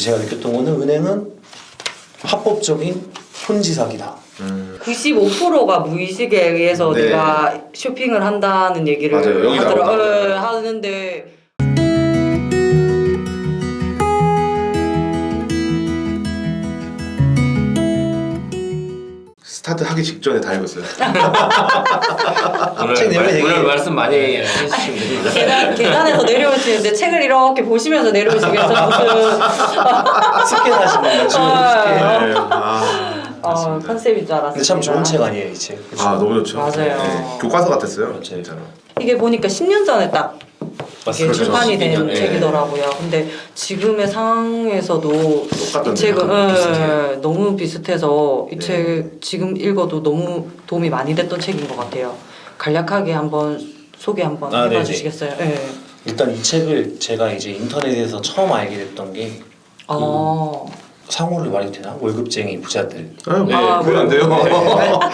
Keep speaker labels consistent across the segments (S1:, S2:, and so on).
S1: 제가 느꼈던 거는 은행은 합법적인 폰지 사기다.
S2: 95%가 무의식에 의해서
S3: 네.
S2: 내가 쇼핑을 한다는 얘기를
S3: 맞아요. 여기 나오더라고요.
S2: 하는데
S3: 스타트 하기 직전에 다 읽었어요.
S1: 책 내용이 되게-
S4: 오늘 말씀 많이 해주시면 됩니다.
S2: 계단에서 내려오시는데 책을 이렇게 보시면서 내려오시겠어요. 무슨
S1: 스캔하시는 거 지금
S3: 네.
S2: 컨셉인 줄 알았어요.
S1: 근데 참 좋은 책 아니에요 이 책. 그쵸?
S3: 아 너무 좋죠.
S2: 맞아요.
S3: 교과서 같았어요.
S1: 맞아요.
S3: 진짜로.
S2: 이게 보니까 10년 전에 딱 이게
S1: 맞습니다.
S2: 출간이 된
S4: 12년, 예.
S2: 책이더라고요. 근데 지금의 상황에서도
S3: 똑같은
S2: 이 책은
S3: 비슷해요.
S2: 너무 비슷해서 이
S3: 네.
S2: 책 지금 읽어도 너무 도움이 많이 됐던 책인 것 같아요. 간략하게 한번 소개 한번
S1: 아,
S2: 해봐
S1: 네네.
S2: 주시겠어요? 네.
S1: 일단 이 책을 제가 이제 인터넷에서 처음 알게 됐던 게 상호를 말해도 되나? 월급쟁이 부자들.
S3: 네,
S2: 아,
S3: 그게 안 돼요.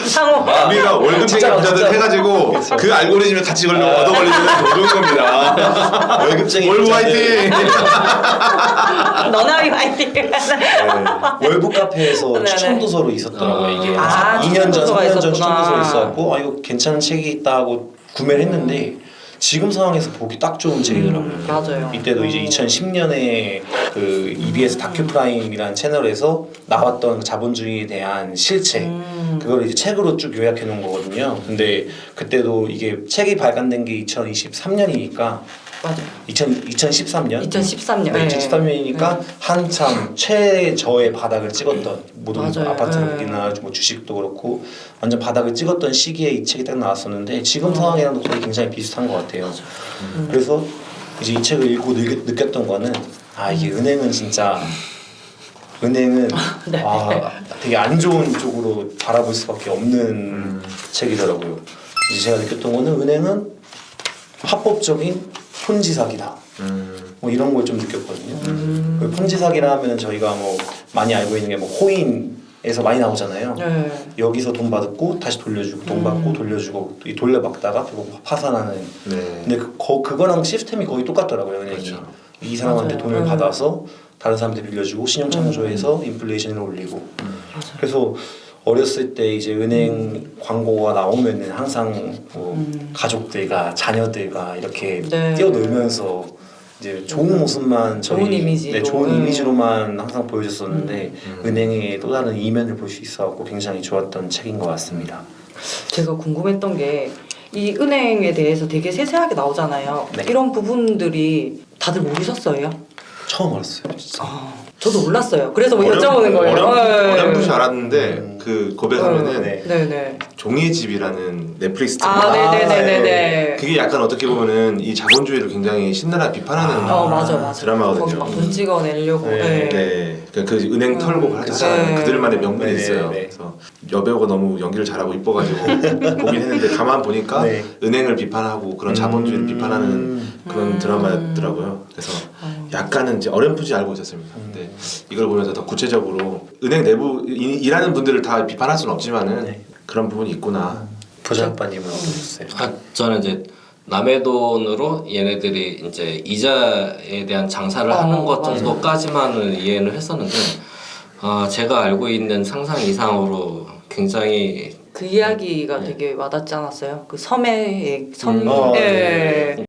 S2: 상호.
S3: 우리가 월급쟁이
S1: 진짜,
S3: 부자들
S1: 진짜.
S3: 해가지고 그 알고리즘에 같이 얻어걸리면 더 좋은 겁니다.
S1: 월급쟁이
S3: 월부
S1: 부자들.
S3: 화이팅!
S2: 너나이 화이팅.
S1: 월북 카페에서
S2: 네네.
S1: 추천 도서로 있었더라고요 이게.
S2: 아,
S1: 2년 전,
S2: 추천 도서가
S1: 3년 전
S2: 있었구나.
S1: 추천 도서로 있었고 이거 괜찮은 책이 있다 하고 구매를 했는데 지금 상황에서 보기 딱 좋은 책이더라고요.
S2: 맞아요.
S1: 이때도 이제 2010년에 그 EBS 다큐프라임이라는 채널에서 나왔던 자본주의에 대한 실체 그걸 이제 책으로 쭉 요약해 놓은 거거든요. 근데 그때도 이게 책이 발간된 게 2023년이니까
S2: 맞아요.
S1: 2013년?
S2: 2013년.
S1: 네, 2013년이니까 한참 최저의 바닥을 찍었던 모든
S2: 맞아요.
S1: 아파트나 뭐 주식도 그렇고 완전 바닥을 찍었던 시기에 이 책이 딱 나왔었는데 지금 상황이랑도 거의 굉장히 비슷한 것 같아요. 그래서 이제 이 책을 읽고 느꼈던 거는 이게 은행은 진짜 은행은
S2: 네.
S1: 되게 안 좋은 쪽으로 바라볼 수밖에 없는 책이더라고요. 이제 제가 느꼈던 거는 은행은 합법적인 폰지 사기다. 뭐 이런 걸 좀 느꼈거든요. 그 폰지 사기라 하면 저희가 뭐 많이 알고 있는 게 뭐 코인에서 많이 나오잖아요.
S2: 네.
S1: 여기서 돈 받고 다시 돌려주고 돈 받고 돌려주고 또 돌려막다가 결국 파산하는.
S3: 네.
S1: 근데 그거랑 시스템이 거의 똑같더라고요. 은행이.
S3: 그렇죠.
S1: 이 사람한테
S2: 맞아요.
S1: 돈을 받아서 다른 사람한테 빌려주고 신용 창조해서 인플레이션을 올리고. 그래서 어렸을 때 이제 은행 광고가 나오면은 항상 뭐 가족들과 자녀들과 이렇게
S2: 네.
S1: 뛰어놀면서 이제 좋은 모습만
S2: 좋은 이미지로.
S1: 네, 좋은 이미지로만 항상 보여줬었는데 은행의 또 다른 이면을 볼 수 있어갖고 굉장히 좋았던 책인 것 같습니다.
S2: 제가 궁금했던 게 이 은행에 대해서 되게 세세하게 나오잖아요.
S1: 네.
S2: 이런 부분들이 다들 모르셨어요?
S1: 처음 알았어요, 진짜.
S2: 저도 몰랐어요. 그래서 뭐 여쭤보는 거예요.
S3: 어렴풋이 알았는데 그 고백하면은
S1: 네.
S2: 네네.
S3: 종이의 집이라는 넷플릭스
S2: 네네네네네.
S3: 그게 약간 어떻게 보면은 이 자본주의를 굉장히 신랄하게 비판하는
S2: 맞아.
S3: 드라마거든요.
S2: 거기 막 돈 찍어내려고.
S1: 네.
S3: 네, 그 은행 털고 하잖아요.
S2: 네.
S3: 그들만의 명분이
S1: 네,
S3: 있어요.
S1: 네.
S3: 그래서 여배우가 너무 연기를 잘하고 이뻐가지고 보긴 했는데 가만 보니까
S1: 네.
S3: 은행을 비판하고 그런 자본주의를 비판하는 그런 드라마더라고요. 그래서 약간은 이제 어렴풋이 알고 있었습니다. 근데 이걸 보면서 더 구체적으로 은행 내부 일하는 분들을 다 비판할 수는 없지만은
S1: 네.
S3: 그런 부분이 있구나.
S1: 부장빠님은 어떠셨어요?
S4: 저는 이제 남의 돈으로 얘네들이 이제 이자에 대한 장사를 하는 것
S2: 맞아요.
S4: 정도까지만은 이해를 했었는데 제가 알고 있는 상상 이상으로 굉장히
S2: 그 이야기가 되게 와닿지 않았어요? 그 섬의 섬.
S1: 네.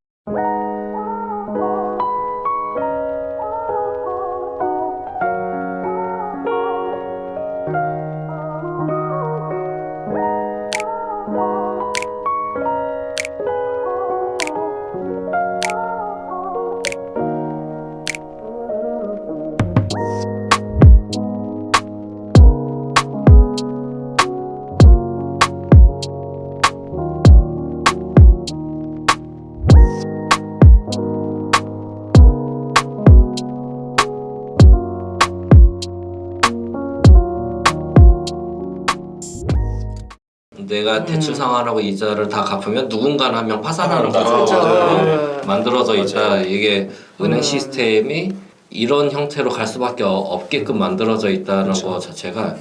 S4: 내가 대출 상환하고 이자를 다 갚으면 누군가는 한 명 파산하는
S1: 맞아요.
S4: 구조로
S2: 맞아요.
S4: 만들어져 있다.
S1: 맞아요.
S4: 이게 은행 시스템이 이런 형태로 갈 수밖에 없게끔 만들어져 있다는
S1: 그렇죠.
S4: 거 자체가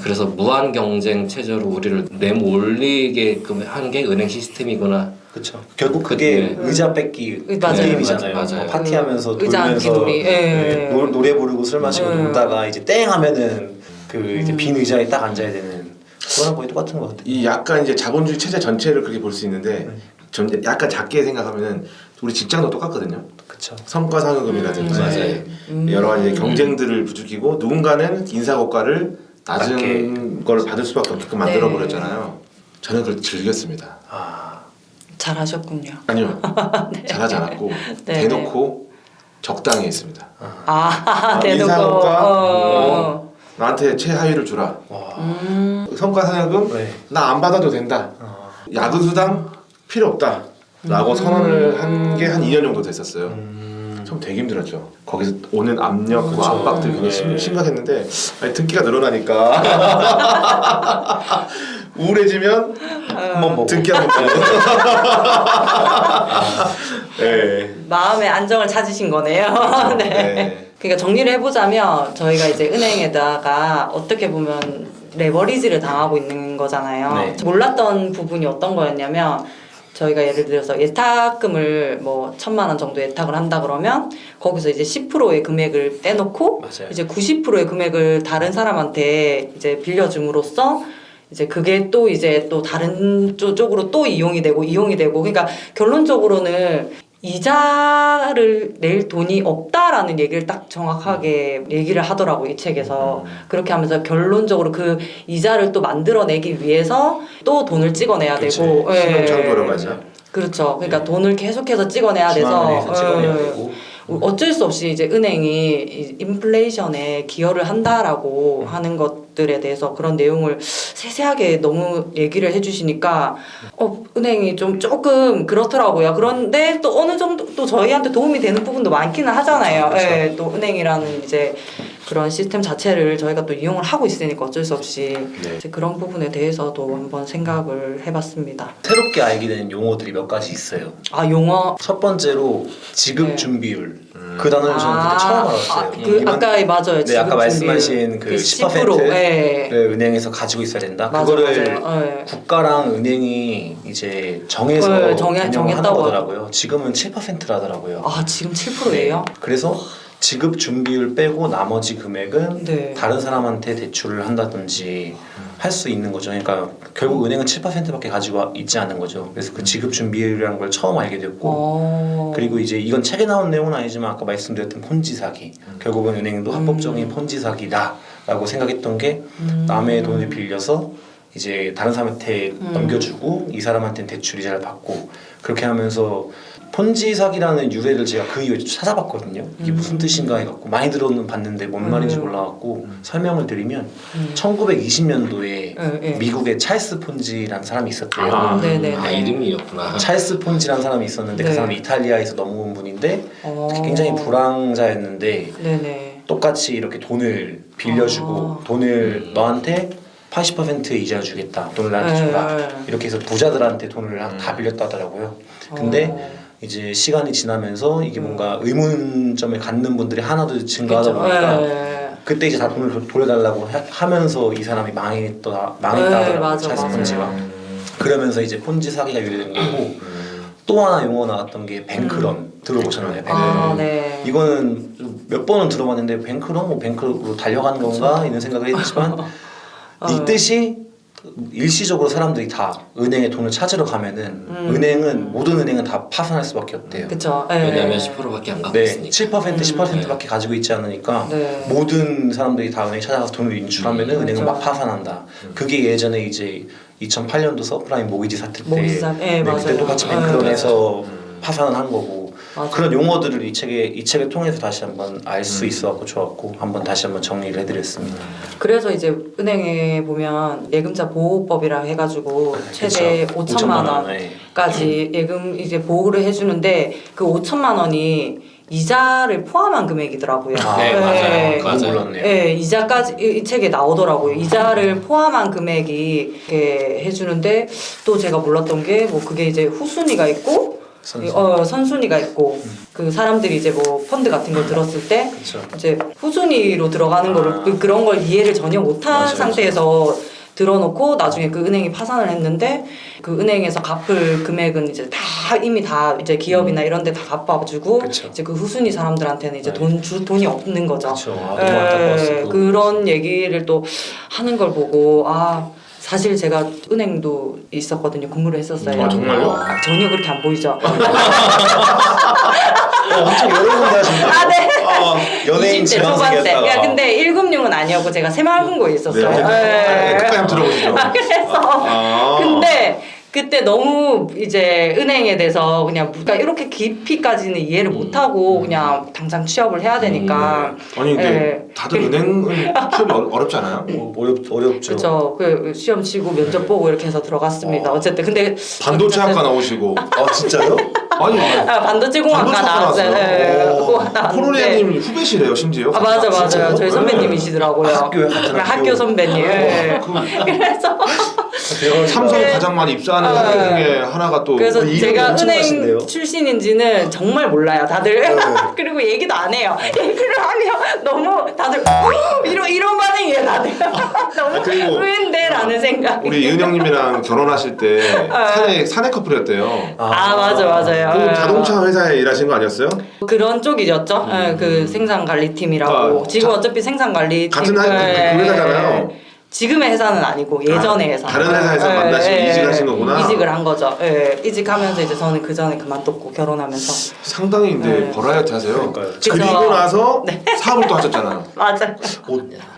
S4: 그래서 무한 경쟁 체제로 우리를 내몰리게끔 한 게 은행 시스템이구나.
S1: 그렇죠. 결국 그게 의자 뺏기
S2: 맞아요.
S1: 게임이잖아요.
S4: 맞아요.
S1: 뭐 파티하면서
S2: 의자
S1: 놀면서
S2: 앉기놀이.
S1: 네, 노래 부르고 술 마시고 놀다가 이제 땡 하면은 그 이제 빈 의자에 딱 앉아야 되는 그거랑 거의 똑같은 것 같아요.
S3: 이 약간 이제 자본주의 체제 전체를 그렇게 볼 수 있는데 좀 약간 작게 생각하면은 우리 직장도 똑같거든요.
S1: 그렇죠.
S3: 성과상여금이라든지
S4: 맞아요.
S3: 여러 가지 경쟁들을 부추기고 누군가는 인사고과를 낮은 걸 받을 수밖에 없게끔 만들어 버렸잖아요. 저는 그걸 즐겼습니다.
S2: 잘하셨군요.
S3: 아니요, 잘하지 않았고
S2: 네.
S3: 대놓고 적당히 했습니다.
S2: 대놓고.
S3: 인사고과 나한테 최하위를 주라. 성과상여금
S1: 네.
S3: 나 안 받아도 된다. 야근수당 필요 없다. 라고 선언을 한 게 한 2년 정도 됐었어요. 참 되게 힘들었죠. 거기서 오는 압력과 압박들이 굉장히 심각했는데 아니, 등기가 늘어나니까 우울해지면
S1: 한번 보고.
S3: 등기 한번 보고. 네.
S2: 마음의 안정을 찾으신 거네요. 네.
S3: 네.
S2: 그러니까 정리를 해보자면 저희가 이제 은행에다가 어떻게 보면 레버리지를 당하고 있는 거잖아요.
S1: 네.
S2: 몰랐던 부분이 어떤 거였냐면 저희가 예를 들어서 예탁금을 뭐 1,000만 원 정도 예탁을 한다 그러면 거기서 이제 10%의 금액을 떼놓고
S1: 맞아요.
S2: 이제 90%의 금액을 다른 사람한테 이제 빌려줌으로써 이제 그게 또 이제 또 다른 쪽으로 또 이용이 되고 그러니까 결론적으로는 이자를 낼 돈이 없다라는 얘기를 딱 정확하게 얘기를 하더라고 이 책에서. 그렇게 하면서 결론적으로 그 이자를 또 만들어내기 위해서 또 돈을 찍어내야 되고
S3: 신용창조라고 하죠.
S2: 그렇죠. 그러니까 돈을 계속해서 찍어내야
S1: 기만을
S2: 돼서
S1: 해서 찍어내야 되고.
S2: 어쩔 수 없이 이제 은행이 이 인플레이션에 기여를 한다라고 하는 것들에 대해서 그런 내용을 세세하게 너무 얘기를 해주시니까 은행이 좀 조금 그렇더라고요. 그런데 또 어느 정도 또 저희한테 도움이 되는 부분도 많기는 하잖아요.
S1: 그렇죠.
S2: 예, 또 은행이라는 이제 그런 시스템 자체를 저희가 또 이용을 하고 있으니까 어쩔 수 없이
S3: 네.
S2: 이제 그런 부분에 대해서도 한번 생각을 해봤습니다.
S1: 새롭게 알게 된 용어들이 몇 가지 있어요.
S2: 용어
S1: 첫 번째로 지급
S2: 네.
S1: 준비율. 그 단어를 저는 그때 처음 알았어요.
S2: 아까 맞아요.
S1: 네,
S2: 지급
S1: 아까 말씀하신
S2: 준비율.
S1: 그
S2: 10%,
S1: 10%를
S2: 예.
S1: 은행에서 가지고 있어야 된다.
S2: 맞아,
S1: 그거를
S2: 맞아요. 예.
S1: 국가랑 은행이 이제 정해서
S2: 네,
S1: 운영하는
S2: 정했다고
S1: 거더라고요. 지금은 7%라더라고요.
S2: 지금 7%예요?
S1: 그래서 지급 준비율 빼고 나머지 금액은
S2: 네.
S1: 다른 사람한테 대출을 한다든지 할 수 있는 거죠. 그러니까 결국 은행은 7%밖에 가지고 있지 않은 거죠. 그래서 그 지급 준비율이라는 걸 처음 알게 됐고 그리고 이제 이건 책에 나온 내용은 아니지만 아까 말씀드렸던 폰지 사기 결국은 은행도 합법적인 폰지 사기다라고 생각했던 게 남의 돈을 빌려서 이제 다른 사람한테 넘겨주고 이 사람한테는 대출 이자를 받고 그렇게 하면서 폰지 사기라는 유래를 제가 그 이후에 찾아봤거든요. 이게 무슨 뜻인가 해갖고 많이 들어는 봤는데 뭔 말인지 몰라갖고 설명을 드리면 1920년도에 미국의 찰스 폰지라는 사람이 있었대요.
S2: 네네.
S4: 이름이었구나.
S1: 찰스 폰지라는 사람이 있었는데
S2: 네.
S1: 그 사람이 이탈리아에서 넘어온 분인데 굉장히 불황자였는데
S2: 네네.
S1: 똑같이 이렇게 돈을 빌려주고 돈을 너한테 80% 이자 주겠다. 돈을 나한테 줘라. 이렇게 해서 부자들한테 돈을 다 빌렸다 하더라고요. 근데 이제 시간이 지나면서 이게 뭔가 의문점을 갖는 분들이 하나둘 증가하다 보니까 그때 이제 다 돈을 돌려달라고 하면서 이 사람이 망했다 하더라고요. 찰스 폰지가. 그러면서 이제 폰지 사기가 유래된 거고 또 하나 용어 나왔던 게 뱅크런 들어보셨나요? 뱅크런.
S2: 네.
S1: 이거는 몇 번은 들어봤는데 뱅크런 뭐 뱅크로 달려가는 건가 이런 생각을 했지만 이 뜻이 일시적으로 사람들이 다 은행에 돈을 찾으러 가면은 은행은 모든 은행은 다 파산할 수밖에 없대요.
S2: 그렇죠.
S4: 왜냐하면 10%밖에 안 갖고
S1: 네,
S4: 있으니까.
S1: 7% 10%밖에 가지고 있지 않으니까
S2: 네.
S1: 모든 사람들이 다 은행 찾아가서 돈을 인출하면은 은행은 막 파산한다. 그게 예전에 이제 2008년도 서프라임 모기지 사태 때
S2: 네, 맞아요.
S1: 그때 똑같이 뱅크런에서 파산을 한 거고
S2: 맞아요.
S1: 그런 용어들을 이 책을 통해서 다시 한번 알 수 있어갖고 좋았고 한번 다시 한번 정리를 해드렸습니다.
S2: 그래서 이제 은행에 보면 예금자 보호법이라 해가지고 최대
S1: 그쵸.
S2: 5천만
S1: 5천만 원,
S2: 원까지 예금 이제 보호를 해주는데 그 5천만 원이 이자를 포함한 금액이더라고요.
S4: 네, 맞아요.
S1: 그건
S4: 맞아요.
S1: 몰랐네요.
S2: 네, 이자까지 이 책에 나오더라고요. 이자를 포함한 금액이 이렇게 해주는데 또 제가 몰랐던 게 뭐 그게 이제 후순위가 있고 선순위가 있고 그 사람들이 이제 뭐 펀드 같은 걸 들었을 때
S1: 그쵸.
S2: 이제 후순위로 들어가는 거를 그런 걸 이해를 전혀 못한
S1: 맞아요.
S2: 상태에서 들어놓고 나중에 그 은행이 파산을 했는데 그 은행에서 갚을 금액은 이제 다 이미 다 이제 기업이나 이런 데 다 갚아주고
S1: 그쵸.
S2: 이제 그 후순위 사람들한테는 이제
S1: 네.
S2: 돈이 없는 거죠.
S1: 그렇죠. 너무 안타까웠어요.
S2: 그런 얘기를 또 하는 걸 보고 사실 제가 은행도 있었거든요. 근무를 했었어요.
S3: 정말요?
S2: 전혀 그렇게 안 보이죠.
S1: 엄청 여러 군데 하셨네요.
S2: 네.
S1: 연예인
S2: 20대 초반대.
S1: 지망생이었다가.
S2: 야, 근데 1금융은 아니었고 제가 새마을금고에 있었어요.
S3: 끝까지 한번 들어보시죠.
S2: 그래서 근데 그때 너무 이제 은행에 대해서 그냥 그러니까 이렇게 깊이까지는 이해를 못하고 그냥 당장 취업을 해야 되니까.
S3: 아니 근데
S2: 네.
S3: 다들 은행은 취업이 어렵지 않아요?
S1: 어렵죠.
S2: 그렇죠. 그 시험 치고 면접 보고 이렇게 해서 들어갔습니다. 어쨌든 근데
S3: 반도체학과 나오시고
S1: 진짜요?
S3: 아니
S2: 반도체공학과 나왔어요. 네.
S3: 코로네님 후배시래요 심지어.
S2: 맞아요.
S1: 진짜요?
S2: 저희 선배님이시더라고요.
S1: 학교에 같은
S2: 학교 선배님. 네. 그래서
S3: 삼성
S2: 네.
S3: 가장 많이 입사하는 학교 중에 하나가 또
S2: 그래서
S1: 이름이
S2: 제가
S1: 엄청
S2: 은행
S1: 하신데요?
S2: 출신인지는 정말 몰라요 다들. 그리고 얘기도 안 해요. 얘기를 하면 너무 다들 이런 반응이에요 다들. 너무
S3: 그리고
S2: 의인데라는 생각.
S3: 우리 이은영님이랑 결혼하실 때 사내 커플이었대요.
S2: 맞아요.
S3: 그 자동차 회사에 일하신 거 아니었어요?
S2: 그런 쪽이었죠. 그 생산관리팀이라고.
S3: 그러니까
S2: 지금 어차피 생산관리팀
S3: 같은 그 회사잖아요.
S2: 지금의 회사는 아니고 예전의 회사.
S3: 다른 회사에서 만나시고 이직하신 거구나.
S2: 이직을 한 거죠. 이직하면서 이제 저는 그 전에 그만뒀고 결혼하면서.
S3: 상당히 근데 버라이어티 하세요.
S1: 그러니까요.
S3: 그리고 나서 사업을 또 하셨잖아요.
S2: 맞아.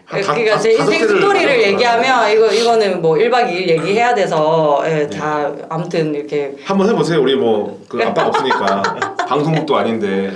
S3: 한
S2: 그러니까 제
S3: 다섯
S2: 인생
S3: 개를
S2: 스토리를
S3: 하셨구나.
S2: 얘기하면 이거는 뭐 1박 2일 얘기해야 돼서 다 아무튼 이렇게
S3: 한번 해보세요. 우리 뭐 그 아빠가 없으니까 방송국도 아닌데.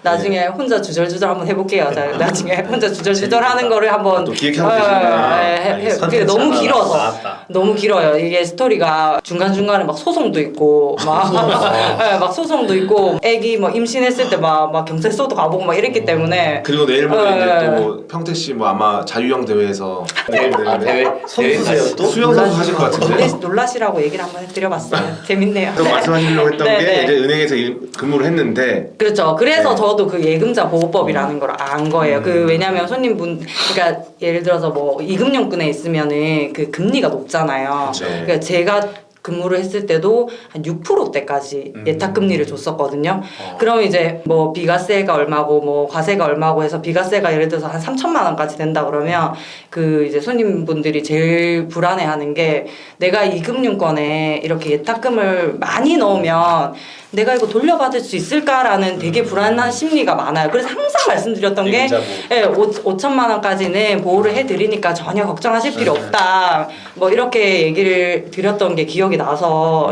S2: 나중에 혼자 주절주절 한번 해볼게요. 나중에 혼자 주절주절 하는 거를 한번
S3: 또 기획하고 계시구나.
S2: 그게 너무 길어서
S1: 나왔다.
S2: 너무 길어요. 이게 스토리가 중간 중간에 막 소송도 있고 막 소송도 있고 애기 뭐 임신했을 때 막 경찰서도 가보고 막 이랬기 때문에
S3: 그리고 내일 모레 이제 또 평택 씨 뭐 아마 자유형 대회에서
S4: 대회
S1: 선수세요 또?
S3: 수영 선수 하실 것 같은데.
S2: 놀라시라고 얘기를 한번 해드려봤어요. 재밌네요.
S3: 또 말씀하시려고 했던
S2: 네,
S3: 게
S2: 네.
S3: 이제 은행에서 근무를 했는데
S2: 그렇죠. 그래서
S3: 네.
S2: 저도 그 예금자 보호법이라는 걸 안 거예요. 그 왜냐면 손님분 그러니까 예를 들어서 뭐 이금융권에 있으면은 그 금리가 높잖아요.
S3: 그쵸.
S2: 그러니까 제가 근무를 했을 때도 한 6%대까지 예탁 금리를 줬었거든요. 그럼 이제 뭐 비과세가 얼마고 뭐 과세가 얼마고 해서 비과세가 예를 들어서 한 3천만 원까지 된다 그러면 그 이제 손님분들이 제일 불안해하는 게 내가 이 금융권에 이렇게 예탁금을 많이 넣으면 내가 이거 돌려받을 수 있을까라는 되게 불안한 심리가 많아요. 그래서 항상 말씀드렸던 게
S1: 예금자 보호.
S2: 5천만 원까지는 보호를 해드리니까 전혀 걱정하실 필요 없다. 뭐 이렇게 얘기를 드렸던 게 기억이 나서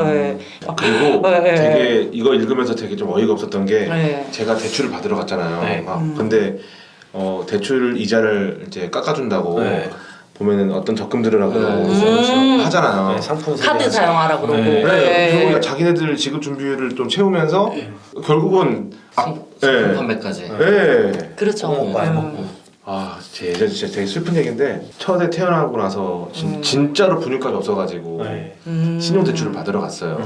S3: 그리고 되게 이거 읽으면서 되게 좀 어이가 없었던 게
S2: 네.
S3: 제가 대출을 받으러 갔잖아요.
S1: 네.
S3: 막 근데 대출 이자를 이제 깎아준다고
S1: 네.
S3: 보면은 어떤 적금들을 하고 하잖아요.
S1: 네, 상품
S2: 카드
S1: 세대에서.
S2: 사용하라 그러고.
S1: 네.
S3: 네. 그리고 자기네들 지급 준비율을 좀 채우면서 결국은
S4: 판매까지.
S3: 네.
S2: 그렇죠.
S3: 예전 진짜 되게 슬픈 얘기인데 첫에 태어나고 나서 진짜로 분유까지 없어가지고
S1: 네.
S3: 신용 대출을 받으러 갔어요.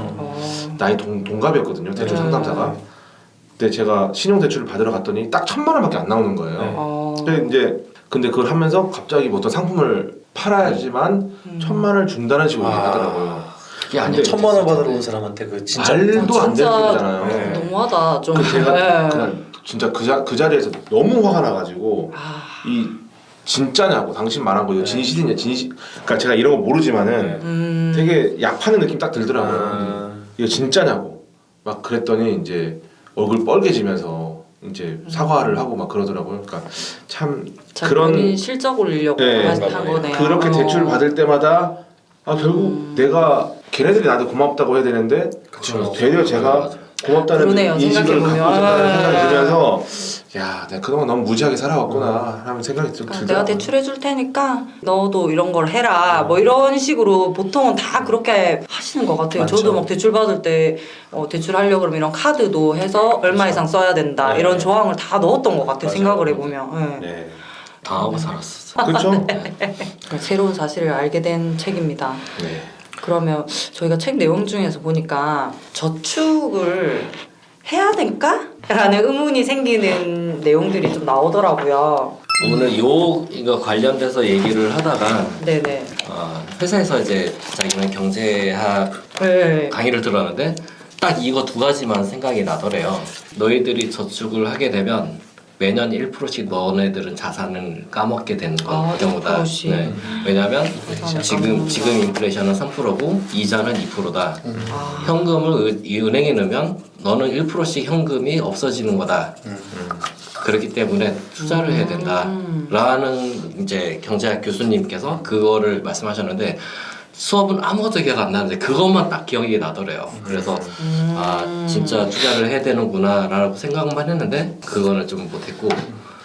S3: 나이 동갑이었거든요. 대출 상담사가. 근데 제가 신용 대출을 받으러 갔더니 딱 1,000만 원밖에 안 나오는 거예요. 근데 그걸 하면서 갑자기 뭐 어떤 상품을 팔아야지만 1,000만 원을 준다는 식으로 얘기하더라고요.
S4: 그게 아니야.
S1: 1,000만 원 받으러 온 사람한테 그 진짜
S3: 말도 안 되는
S2: 진짜
S3: 소리잖아요.
S1: 네.
S2: 너무하다 좀.
S3: 제가 그날 진짜 그 자리에서 너무 화가 나가지고 이 진짜냐고 당신 말한 거 이거 진실이냐 그러니까 제가 이런 거 모르지만은 되게 약 파는 느낌 딱 들더라고요. 이거 진짜냐고 막 그랬더니 이제 얼굴 빨개지면서 이제 사과를 하고 막 그러더라고요. 그러니까 참 그런
S2: 실적 올리려고
S3: 네,
S2: 한 거네요.
S3: 그렇게 대출 받을 때마다 결국 내가 걔네들이 나한테 고맙다고 해야 되는데 되려 제가 고맙다는
S2: 그러네요,
S3: 인식을 갖고
S2: 생각해보면.
S3: 있었다는 생각이 들면서 야 내가 그동안 너무 무지하게 살아왔구나 하는 생각이 들더라고요.
S2: 내가 대출해 줄 테니까 너도 이런 걸 해라. 뭐 이런 식으로 보통은 다 그렇게 하시는 것 같아요.
S1: 맞죠.
S2: 저도 막 대출 받을 때 대출하려고 그러면 이런 카드도 해서 얼마 이상 써야 된다. 이런 조항을 다 넣었던 것 같아요. 생각을 해보면.
S1: 네.
S4: 당하고 살았어.
S3: 그렇죠?
S2: 새로운 사실을 알게 된 책입니다.
S3: 네.
S2: 그러면 저희가 책 내용 중에서 보니까 저축을 해야 될까? 라는 의문이 생기는 내용들이 좀 나오더라고요.
S4: 오늘 이거 관련돼서 얘기를 하다가
S2: 네네.
S4: 회사에서 이제 자기는 경제학
S2: 네.
S4: 강의를 들었는데 딱 이거 두 가지만 생각이 나더래요. 너희들이 저축을 하게 되면 매년 1%씩 너네들은 자산을 까먹게 되는 경우다.
S2: 1%씩.
S4: 네. 왜냐하면
S2: 자산을
S4: 지금 인플레이션은 3%고 이자는 2%다.
S2: 아.
S4: 현금을 이 은행에 넣으면 너는 1%씩 현금이 없어지는 거다. 그렇기 때문에 투자를 해야 된다라는 이제 경제학 교수님께서 그거를 말씀하셨는데 수업은 아무것도 기억 안 나는데 그것만 딱 기억이 나더래요. 그래서 아 진짜 투자를 해야 되는구나라고 생각만 했는데 그거는 좀 못했고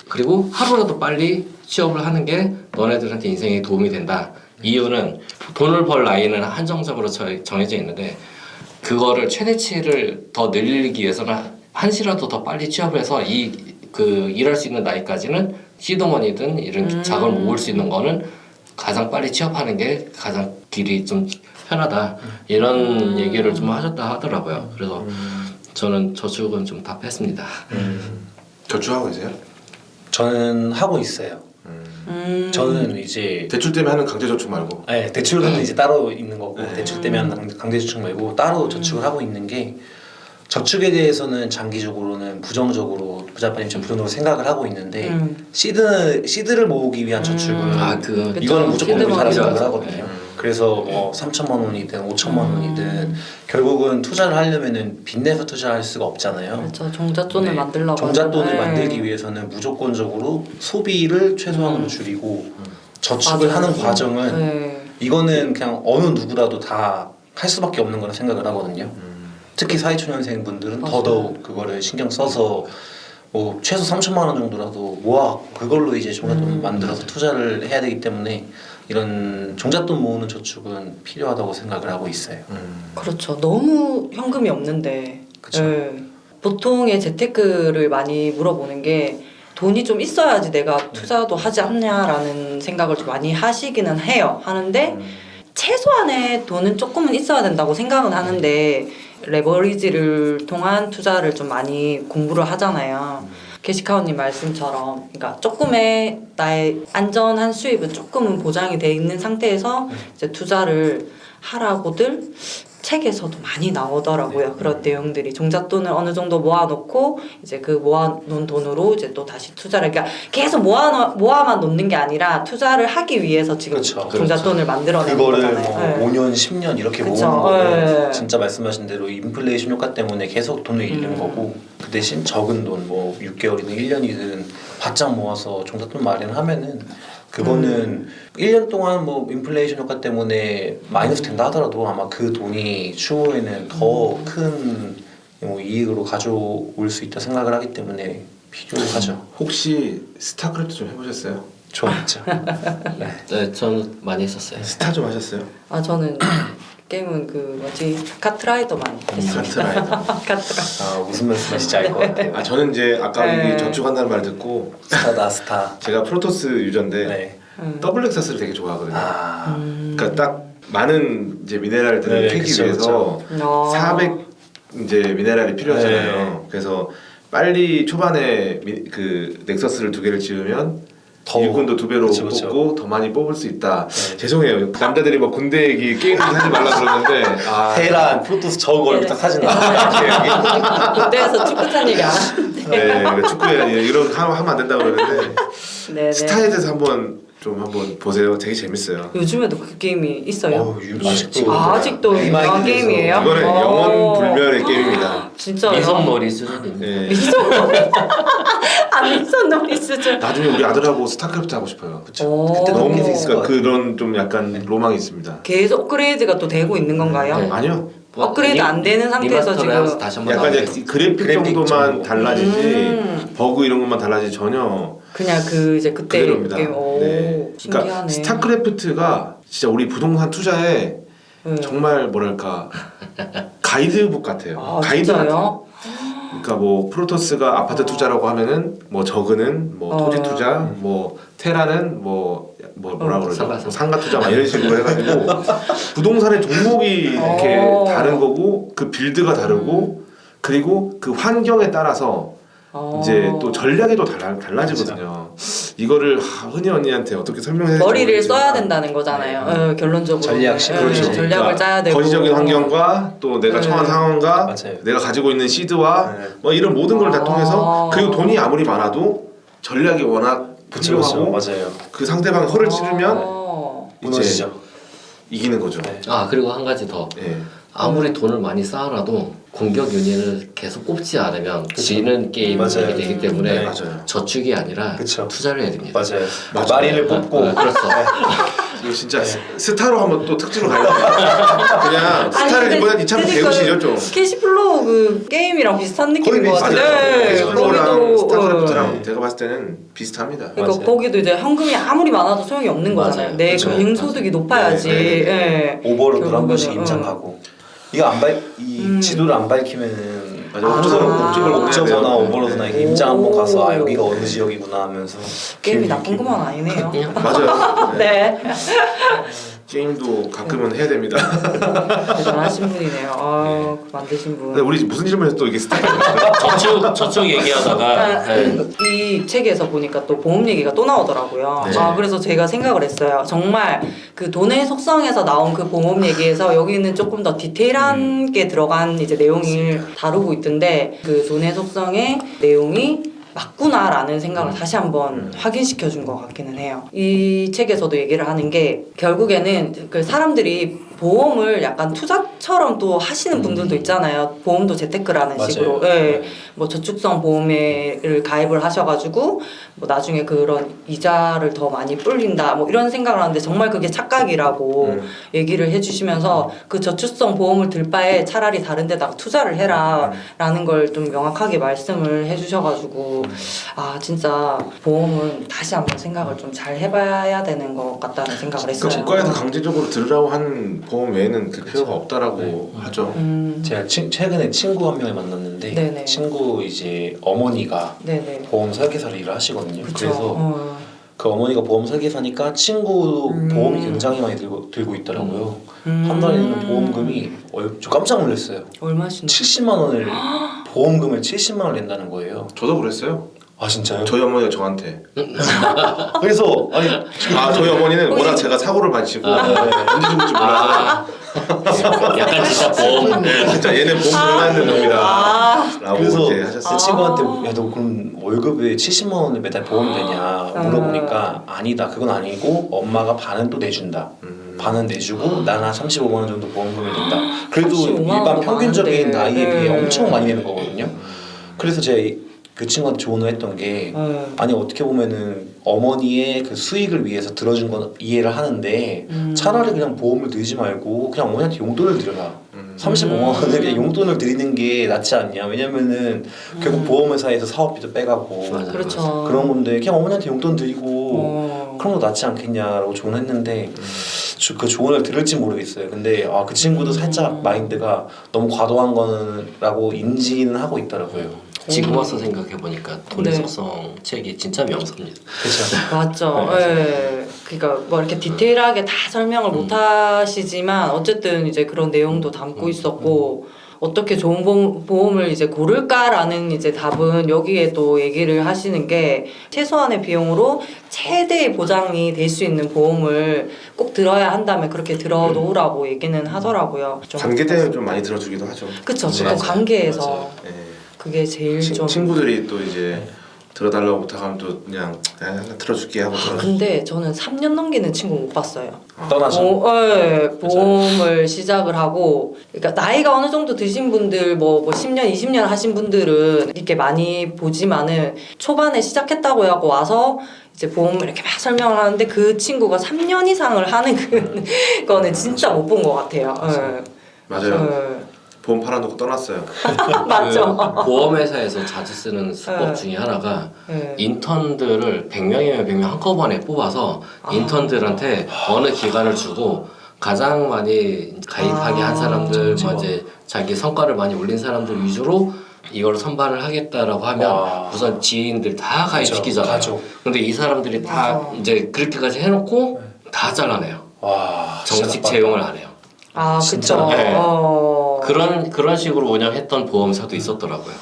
S4: 그리고 하루라도 빨리 취업을 하는 게 너네들한테 인생에 도움이 된다. 이유는 돈을 벌 나이는 한정적으로 정해져 있는데 그거를 최대치를 더 늘리기 위해서는 한시라도 더 빨리 취업을 해서 일할 수 있는 나이까지는 시드머니든 이런 자금을 모을 수 있는 거는 가장 빨리 취업하는 게 가장 길이 좀 편하다 이런 얘기를 좀 하셨다 하더라고요. 그래서 저는 저축은 좀 답했습니다.
S3: 저축하고 계세요?
S1: 저는 하고 있어요. 저는 이제
S3: 대출 때문에 하는 강제저축 말고.
S1: 네, 대출은 이제 따로 있는 거고 대출 때문에 하는 강제저축 말고 따로 저축을 하고 있는 게 저축에 대해서는 장기적으로는 부정적으로 부자빠님처럼 부정적으로 생각을 하고 있는데 시드를 모으기 위한 저축은 이거는 무조건 옳다고 생각을 하거든요. 그래서 뭐 3천만 원이든 5천만 원이든 결국은 투자를 하려면은 빚내서 투자할 수가 없잖아요.
S2: 그렇죠. 종잣돈을
S1: 네.
S2: 만들려고
S1: 종잣돈을
S2: 하면,
S1: 만들기 위해서는 무조건적으로 소비를 최소한으로 줄이고 저축을
S2: 맞아요.
S1: 하는 과정은
S2: 네.
S1: 이거는 그냥 어느 누구라도 다 할 수밖에 없는 거라 생각을 하거든요. 특히 사회초년생 분들은
S2: 맞아요.
S1: 더더욱 그거를 신경 써서 뭐 최소 3천만 원 정도라도 모아 그걸로 이제 종잣돈 만들어서 투자를 해야 되기 때문에 이런 종잣돈 모으는 저축은 필요하다고 생각을 하고 있어요.
S2: 그렇죠. 너무 현금이 없는데.
S1: 그쵸.
S2: 네. 보통의 재테크를 많이 물어보는 게 돈이 좀 있어야지 내가 투자도 하지 않냐라는 생각을 좀 많이 하시기는 해요. 하는데 최소한의 돈은 조금은 있어야 된다고 생각은 하는데 레버리지를 통한 투자를 좀 많이 공부를 하잖아요. 게시카우님 말씀처럼 그러니까 조금의 나의 안전한 수입은 조금은 보장이 돼 있는 상태에서 이제 투자를 하라고들 책에서도 많이 나오더라고요. 그런 내용들이 종잣돈을 어느 정도 모아놓고 이제 그 모아놓은 돈으로 이제 또 다시 투자를 그러니까 계속 모아만 놓는 게 아니라 투자를 하기 위해서 지금
S1: 그렇죠.
S2: 종잣돈을 만들어내는
S1: 그거를
S2: 거잖아요.
S1: 뭐 5년, 10년 이렇게
S2: 그쵸.
S1: 모으는 거는
S2: 네.
S1: 진짜 말씀하신 대로 인플레이션 효과 때문에 계속 돈을 잃는 거고 그 대신 적은 돈 뭐 6개월이든 1년이든 바짝 모아서 종잣돈 마련하면은 그거는 1년 동안 뭐 인플레이션 효과 때문에 마이너스 된다 하더라도 아마 그 돈이 추후에는 더 큰 뭐 이익으로 가져올 수 있다 생각을 하기 때문에 필요하죠.
S3: 혹시 스타크래프트 좀 해보셨어요?
S1: 좋았죠.
S4: 네, 저는 많이 했었어요.
S3: 스타 좀 하셨어요?
S2: 아 저는 게임은 그 뭐지 카트라이더 많이 했습니다.
S3: 카트라이더.
S2: 카트라이더.
S1: 아 무슨 말씀하실지 알 것 같아요.
S3: 아 저는 이제 아까
S2: 네.
S3: 여기 저축한다는 말 듣고
S1: 스타다 스타.
S3: 제가 프로토스 유저인데
S1: 네.
S3: 더블 렉서스를 되게 좋아하거든요.
S1: 아.
S3: 그러니까 딱 많은 이제 미네랄들을
S1: 네,
S3: 캐기
S1: 그쵸,
S3: 위해서 400 이제 미네랄이 필요하잖아요.
S1: 네.
S3: 그래서 빨리 초반에 그 넥서스를 2개를 지으면
S1: 더
S3: 일꾼도 2배로
S1: 그쵸, 그쵸.
S3: 뽑고 더 많이 뽑을 수 있다.
S1: 네.
S3: 죄송해요. 남자들이 뭐 군대 얘기 게임 하지 말라 그러는데
S1: 테란, 프로토스 저거 얼굴 딱 사진 나와요.
S2: 군대에서 축구 탄 얘기 안 하는데.
S3: 네, 축구에 이런 거 하면 안 된다고 그러는데
S2: 네네.
S3: 스타에 대해서 한번 보세요. 되게 재밌어요.
S2: 요즘에도 그 게임이 있어요.
S1: 아직도
S2: 아직도 유명한 게임이에요?
S3: 이거는 영원 불멸의 게임입니다.
S2: 진짜요?
S4: 미성놀이 수준인데.
S3: 네.
S2: 미성놀이? 아 미성놀이 수준.
S3: 나중에 우리 아들하고 스타크래프트 하고 싶어요.
S2: 오.
S1: 그때
S3: 너무
S1: 너무 있을 것
S3: 그러니까
S1: 같아요.
S3: 그런 좀 약간 로망이 있습니다.
S2: 계속 업그레이드가 또 되고 있는 건가요?
S4: 네.
S3: 아니요.
S2: 업그레이드 안 되는 상태에서
S4: 리마스터를
S2: 지금
S4: 해서 다시 한번
S3: 약간
S4: 나오게
S3: 이제 그래픽
S1: 그래픽
S3: 정도만
S1: 정도.
S3: 달라지지 버그 이런 것만 달라지지 전혀
S2: 그냥 그 이제 그때
S3: 그대로입니다.
S2: 게임. 오,
S3: 네.
S2: 신기하네.
S3: 그러니까 스타크래프트가 진짜 우리 부동산 투자에
S2: 네.
S3: 정말 뭐랄까 가이드북 같아요.
S2: 아,
S3: 가이드 같아요.
S2: 진짜요?
S3: 그러니까 뭐 프로토스가 아파트 투자라고 하면은 뭐 저그는 뭐 토지 투자, 뭐 테라는 뭐라 그러죠?
S4: 상가.
S3: 뭐 상가 투자 막 이런 식으로 해가지고 부동산의 종목이 이렇게 다른 거고 그 빌드가 다르고 그리고 그 환경에 따라서 이제 또 전략이 또 달라지거든요. 이거를 흔히 언니한테 어떻게 설명해야 될지
S2: 머리를
S3: 모르겠지만
S2: 써야 된다는 거잖아요. 결론적으로
S1: 전략식.
S3: 그렇죠.
S2: 전략을
S3: 그러니까
S2: 짜야 되고
S3: 거시적인 환경과 또 내가 처한 상황과
S1: 맞아요.
S3: 내가 가지고 있는 시드와
S1: 네.
S3: 뭐 이런 모든 걸 다 통해서 그리고 돈이 아무리 많아도 전략이 워낙
S1: 그쵸,
S3: 훌륭하고
S1: 맞아요.
S3: 그 상대방이 허를 찌르면 이제
S1: 무너지죠.
S3: 이기는 거죠.
S1: 네.
S4: 그리고 한 가지 더.
S3: 예.
S4: 아무리 돈을 많이 쌓아놔도 공격 유닛을 계속 뽑지 않으면 지는 게임이
S1: 맞아요.
S4: 되기 때문에
S1: 네.
S3: 맞아요.
S4: 저축이 아니라
S1: 그쵸.
S4: 투자를 해야 됩니다.
S1: 맞아요.
S3: 맞아요.
S1: 마리를 뽑고
S4: 그렇죠.
S3: 이거 진짜 스타로 한번 또 특집으로 가야 돼요. 그냥 스타를 이번엔 이참에 배우시죠 좀.
S2: 캐시플로우 그 게임이랑 비슷한 느낌인 것
S1: 거의
S2: 같아요.
S3: 맞아요.
S2: 네,
S3: 캐시플로우랑
S2: 거기도,
S3: 스타크래프트랑
S1: 네.
S3: 제가 봤을 때는 비슷합니다.
S2: 그러니까
S1: 맞아요.
S2: 거기도 이제 현금이 아무리 많아도 소용이 없는
S4: 맞아요.
S2: 거잖아요. 내
S1: 그쵸.
S2: 금융 소득이 높아야지.
S3: 네, 네,
S2: 예.
S1: 오버로드를 한 번씩
S2: 결국에는,
S1: 임장하고 이거 이 지도를 안 밝히면은
S3: 맞아, 목적을
S1: 옥저버나
S3: 내야 돼요.
S1: 오버로드나 이게
S2: 네.
S1: 임장 한번 가서
S2: 오.
S1: 여기가 어느 지역이구나 하면서
S2: 게임이 나쁜 것만 아니네요.
S3: 맞아요. 네.
S2: 네.
S3: 게임도 가끔은 해야 됩니다.
S2: 대단하신 분이네요. 만드신 분.
S3: 근데 우리 무슨 질문에서 또 이게 스타일이
S4: 저축 얘기하다가 네.
S2: 이 책에서 보니까 또 보험 얘기가 또 나오더라고요.
S3: 네.
S2: 그래서 제가 생각을 했어요. 정말 그 돈의 속성에서 나온 그 보험 얘기에서 여기는 조금 더 디테일한 게 들어간 이제 내용을 다루고 있던데 그 돈의 속성의 내용이 맞구나라는 생각을 다시 한번 확인시켜 준 것 같기는 해요. 이 책에서도 얘기를 하는 게 결국에는 그 사람들이 보험을 약간 투자처럼 또 하시는 분들도 있잖아요. 보험도 재테크라는
S1: 맞아요.
S2: 식으로. 예. 뭐 저축성 보험을 가입을 하셔가지고 뭐 나중에 그런 이자를 더 많이 불린다 뭐 이런 생각을 하는데 정말 그게 착각이라고 얘기를 해주시면서 그 저축성 보험을 들 바에 차라리 다른 데다가 투자를 해라 라는 걸 좀 명확하게 말씀을 해주셔가지고 진짜 보험은 다시 한번 생각을 좀 잘 해봐야 되는 것 같다는 생각을 했어요.
S3: 그러니까 국가에서 강제적으로 들으라고 한 보험 외에는 그 필요가 없다라고 하죠.
S1: 제가 최근에 친구 한 명을 만났는데
S2: 네네.
S1: 친구 이제 어머니가
S2: 네네.
S1: 보험 설계사를 일을 하시거든요.
S2: 그쵸.
S1: 그래서 그 어머니가 보험 설계사니까 친구도 보험이 굉장히 많이 들고 있더라고요. 한 달에 있는 보험금이 저 깜짝 놀랐어요.
S2: 얼마시나?
S1: 70만 원을 보험금을 70만 원을 낸다는 거예요.
S3: 저도 그랬어요.
S1: 아 진짜요?
S3: 저희 어머니가 저한테.
S1: 그래서 아니
S3: 저희 어머니는 워낙 제가 사고를 많이 치고 언제 죽을지 몰라서
S4: 약간 진짜 보험
S3: 진짜 얘는 보험 들어가는 놈이다. 라고
S1: 그래서
S3: 이제
S1: 제
S3: 하셨어요.
S1: 친구한테 야 너 그럼 월급에 70만 원을 매달 보험 되냐 물어보니까 아니다 그건 아니고 엄마가 반은 또 내준다. 반은 내주고 나는 한 35만 원 정도 보험금을 낸다. 그래도
S2: 35만
S1: 일반
S2: 원도
S1: 평균적인
S2: 많은데.
S1: 나이에 비해
S2: 네.
S1: 엄청 많이 내는 거거든요. 그래서 제가 그 친구한테 조언을 했던 게 아니 어떻게 보면은 어머니의 그 수익을 위해서 들어준 건 이해를 하는데 차라리 그냥 보험을 들지 말고 그냥 어머니한테 용돈을 드려라. 35만 원을 그냥 용돈을 드리는 게 낫지 않냐. 왜냐면은 결국 보험회사에서 사업비도 빼가고
S4: 맞아요.
S2: 그렇죠.
S1: 그런 건데 그냥 어머니한테 용돈 드리고 그런 거 낫지 않겠냐라고 조언했는데 그 조언을 들을지 모르겠어요. 근데 그 친구도 살짝 마인드가 너무 과도한 거라고 인지는 하고 있더라고요.
S4: 지금 와서 생각해 보니까 돈의
S2: 네.
S4: 속성 책이 진짜 명서입니다.
S1: 그렇죠.
S2: 맞죠. 예. 그러니까 뭐 이렇게 디테일하게 다 설명을 못 하시지만 어쨌든 이제 그런 내용도 담고 있었고 어떻게 좋은 보험을 이제 고를까라는 이제 답은 여기에 또 얘기를 하시는 게 최소한의 비용으로 최대의 보장이 될 수 있는 보험을 꼭 들어야 한다면 그렇게 들어놓으라고 얘기는 하더라고요. 좀
S3: 관계 때문에 좀 많이 들어주기도 하죠.
S2: 그쵸.
S3: 네.
S2: 또 관계에서
S1: 맞아요.
S3: 네.
S2: 그게 제일 좀
S3: 친구들이 또 이제 들어달라고 부탁하면 또 그냥 들어줄게 하고 들어주고.
S2: 근데 저는 3년 넘기는 친구 못 봤어요.
S1: 떠나죠.
S2: 보험을 시작을 하고, 그러니까 나이가 어느 정도 드신 분들, 뭐 10년, 20년 하신 분들은 이렇게 많이 보지만은 초반에 시작했다고 하고 와서 이제 보험을 이렇게 막 설명을 하는데 그 친구가 3년 이상을 하는 그거는 진짜 못 본 것 같아요.
S3: 맞아요. 보험 팔아놓고 떠났어요.
S2: 맞죠.
S4: 그 보험회사에서 자주 쓰는 수법 중에 하나가 인턴들을 100명이면 100명 한꺼번에 뽑아서 인턴들한테 어느 기간을 주고 가장 많이 가입하게 한 사람들, 뭐 이제 자기 성과를 많이 올린 사람들 위주로 이걸 선발을 하겠다라고 하면 우선 지인들 다 가입시키잖아요.
S1: 가족.
S4: 근데 이 사람들이 다 이제 그렇게까지 해놓고 다 잘라내요. 정식 채용을 안 해요.
S2: 그쵸.
S4: 네. 그런 식으로 운영했던 보험사도 있었더라고요.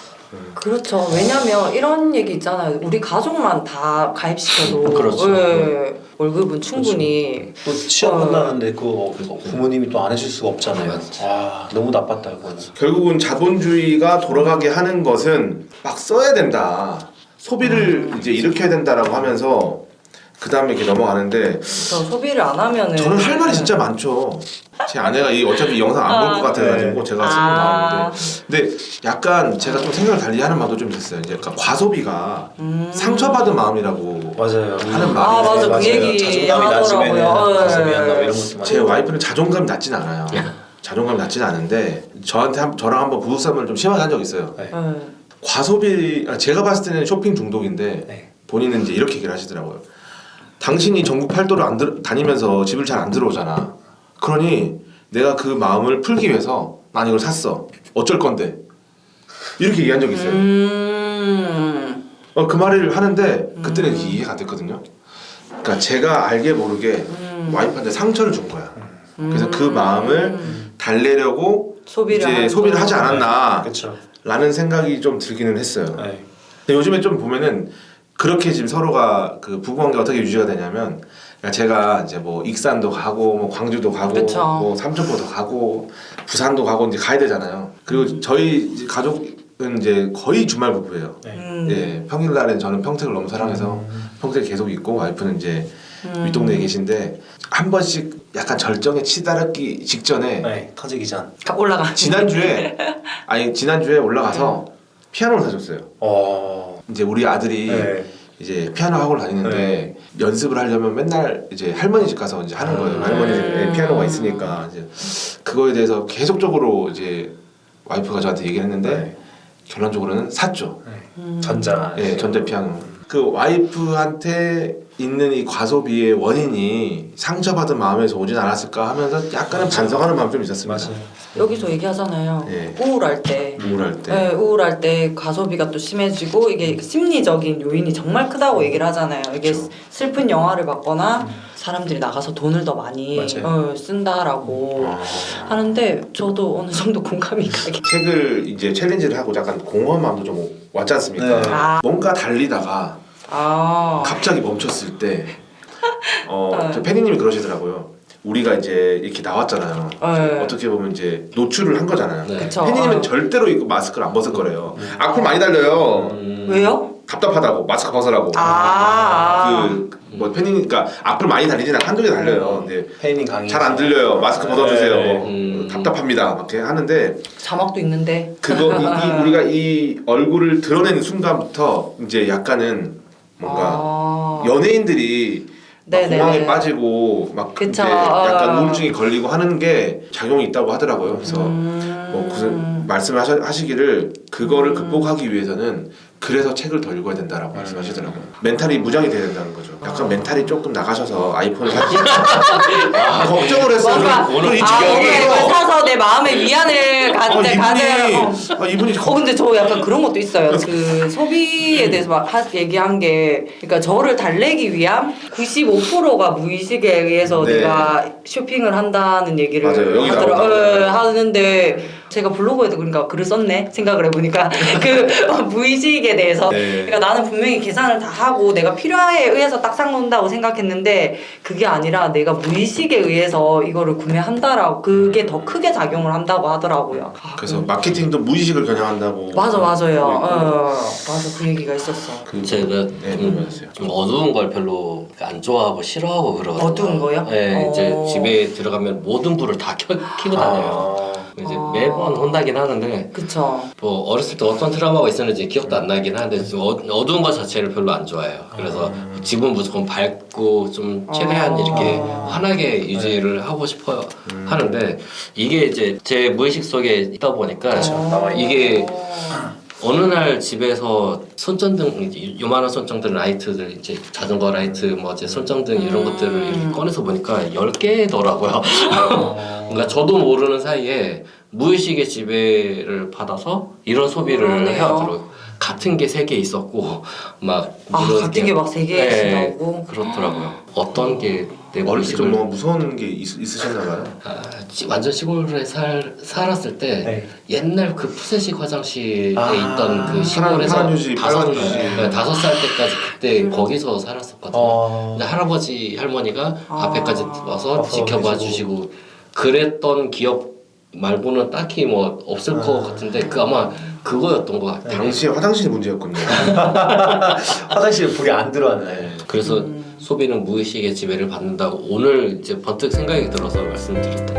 S2: 그렇죠. 왜냐면 이런 얘기 있잖아요. 우리 가족만 다 가입시켜도
S4: 그렇죠.
S2: 예, 월급은 충분히
S1: 또 취업 끝나는데 그 부모님이 또 안 해줄 수가 없잖아요.
S4: 맞지.
S1: 와 너무 나빴다 그거는.
S3: 결국은 자본주의가 돌아가게 하는 것은 막 써야 된다. 소비를 이제 일으켜야 된다라고 하면서 그 다음에 이렇게 넘어가는데
S2: 저 소비를 안 하면은
S3: 저는 할 말이 진짜 많죠. 제 아내가 어차피 이 영상 안 볼 것 같아가지고
S1: 네.
S3: 제가 쓰고 나오는데 근데 약간 제가 좀 생각을 달리 하는 마음도 좀 있어요. 이제 약간 과소비가 상처받은 마음이라고
S1: 맞아요.
S3: 하는
S2: 아
S3: 마음이
S2: 맞아 그 얘기
S1: 자존감이 낮으면
S2: 하더라고요.
S1: 가슴이 이런 것도 많이.
S3: 제 와이프는 자존감이 낮진 않아요. 자존감이 낮진 않은데 저랑 한번 부부싸움을 좀 심하게 한 적이 있어요.
S1: 네.
S2: 예.
S3: 과소비 제가 봤을 때는 쇼핑 중독인데
S1: 네.
S3: 본인은 이제 이렇게 얘기를 하시더라고요. 당신이 전국 팔도를 다니면서 집을 잘 안 들어오잖아. 그러니 내가 그 마음을 풀기 위해서 난 이걸 샀어. 어쩔 건데? 이렇게 얘기한 적이 있어요. 그 말을 하는데 그때는 이해가 안 됐거든요. 그러니까 제가 알게 모르게 와이프한테 상처를 준 거야. 그래서 그 마음을 달래려고 소비를 하지 않았나
S1: 그렇죠.
S3: 라는 생각이 좀 들기는 했어요.
S1: 네.
S3: 근데 요즘에 좀 보면은 그렇게 지금 서로가 그 부부관계 어떻게 유지가 되냐면 그러니까 제가 이제 뭐 익산도 가고 뭐 광주도 가고
S2: 그쵸.
S3: 뭐 삼천포도 가고 부산도 가고 이제 가야 되잖아요. 그리고 저희 이제 가족은 이제 거의 주말 부부예요. 예, 평일날엔 저는 평택을 너무 사랑해서 평택에 계속 있고 와이프는 이제 윗동네에 계신데 한 번씩 약간 절정에 치달았기 직전에
S1: 네. 터지기 전.
S2: 올라가.
S3: 지난주에 올라가서 피아노를 사줬어요. 이제 우리 아들이
S1: 네.
S3: 이제 피아노 학원을 다니는데 연습을 하려면 맨날 이제 할머니 집 가서 이제 하는 거예요. 할머니 집에 피아노가 있으니까 이제 그거에 대해서 계속적으로 이제 와이프가 저한테 얘기를 했는데
S1: 네.
S3: 결론적으로는 샀죠.
S1: 전자.
S3: 예, 전자 피아노. 그 와이프한테 있는 이 과소비의 원인이 상처받은 마음에서 오진 않았을까 하면서 약간은 반성하는 마음 좀 있었습니다.
S1: 맞아요.
S2: 여기서 얘기하잖아요.
S3: 예.
S2: 우울할 때.
S3: 우울할 때.
S2: 네, 우울할 때 과소비가 또 심해지고 이게 심리적인 요인이 정말 크다고 얘기를 하잖아요. 이게
S3: 그렇죠.
S2: 슬픈 영화를 봤거나 사람들이 나가서 돈을 더 많이 쓴다라고 하는데 저도 어느 정도 공감이 가게.
S3: 책을 이제 챌린지를 하고 약간 공허한 마음도 좀 왔지 않습니까?
S1: 네.
S3: 뭔가 달리다가 갑자기 멈췄을 때 저 패디님이 그러시더라고요. 우리가 이제 이렇게 나왔잖아요.
S2: 네.
S3: 어떻게 보면 이제 노출을 한 거잖아요.
S4: 네.
S2: 그쵸.
S3: 패디님은 절대로 이거 마스크를 안 벗을 거래요. 악플 많이 달려요.
S2: 왜요?
S3: 답답하다고 마스크 벗으라고. 뭐 패디님 그러니까 악플 많이 달리진 않고 한두 개 달려요. 근데
S1: 혜인님 강의.
S3: 잘 안 들려요. 마스크 벗어주세요.
S1: 네.
S3: 답답합니다. 막 이렇게 하는데
S2: 자막도 있는데.
S3: 그거 우리가 이 얼굴을 드러내는 순간부터 이제 약간은 뭔가 연예인들이 막
S2: 네네네.
S3: 공황에 빠지고 막
S2: 그쵸.
S3: 이제 약간 우울증이 걸리고 하는 게 작용이 있다고 하더라고요. 그래서 뭐 무슨 말씀하시기를 그거를 극복하기 위해서는 그래서 책을 더 읽어야 된다라고 말씀하시더라고요. 멘탈이 무장이 돼야 된다는 거죠. 약간 멘탈이 조금 나가셔서 아이폰을 사지. 걱정을 했어요.
S2: 뭔가
S3: 오늘 이
S2: 오늘
S3: 지경에
S2: 이걸 사서 내 마음의 위안을 가져야.
S3: 이분이
S2: 근데 저 약간 그런 것도 있어요. 그 소비에 대해서 막 얘기한 게, 그러니까 저를 달래기 위한 95%가 무의식에 의해서
S3: 네.
S2: 내가 쇼핑을 한다는 얘기를
S3: 맞아요. 여기 나오더라고요.
S2: 하는데 제가 블로그에도 그러니까 글을 썼네 생각을 해보니까 그 무의식에 대해서
S3: 네.
S2: 그러니까 나는 분명히 계산을 다 하고 내가 필요에 의해서 딱 산 건다고 생각했는데 그게 아니라 내가 무의식에 의해서 이거를 구매한다라고 그게 더 크게 작용을 한다고 하더라고요.
S3: 그래서 마케팅도 무의식을 겨냥한다고.
S2: 맞아요. 맞아 그 얘기가 있었어.
S4: 제가
S3: 네, 보면서요.
S4: 좀 어두운 걸 별로 안 좋아하고 싫어하고 그러거든요.
S2: 어두운 거요?
S4: 네, 이제 집에 들어가면 모든 불을 다 켜고 다녀요. 이제 매번 혼나긴 하는데
S2: 그쵸.
S4: 뭐 어렸을 때 어떤 트라우마가 있었는지 기억도 안 나긴 하는데 좀 어두운 것 자체를 별로 안 좋아해요. 그래서 집은 무조건 밝고 좀 최대한 이렇게 환하게 유지를 하고 싶어요 하는데 이게 이제 제 무의식 속에 있다 보니까 이게 어느 날 집에서 손전등 요만한 손전등 라이트들 이제 자전거 라이트 뭐 이제 손전등 이런 것들을 이렇게 꺼내서 보니까 10개더라고요. 그러니까 저도 모르는 사이에 무의식의 지배를 받아서 이런 소비를
S2: 그러네요.
S4: 해왔더라고요. 같은 게 3개 있었고 막
S2: 같은 게 막 3개씩 나오고
S4: 그렇더라고요. 어떤 게 내부
S3: 어릴 때 좀
S4: 이식을
S3: 뭔가 무서운 게 있으셨나 봐요.
S4: 완전 시골에 살았을 때
S1: 네.
S4: 옛날 그 푸세식 화장실에
S1: 아,
S4: 있던 그 시골에서
S3: 파란 휴지, 빨간 휴지.
S4: 5살 때까지 그때 거기서 살았었거든요. 근데 할아버지 할머니가 앞에까지 와서
S1: 앞서
S4: 지켜봐
S1: 계시고.
S4: 주시고 그랬던 기억 말고는 딱히 뭐 없을 것 같은데 그 아마 그거였던 것 같아요.
S3: 당시에 화장실이 문제였군요.
S1: 화장실에 불이 안 들어왔네.
S4: 그래서 소비는 무의식의 지배를 받는다고 오늘 이제 번뜩 생각이 들어서 말씀드렸다.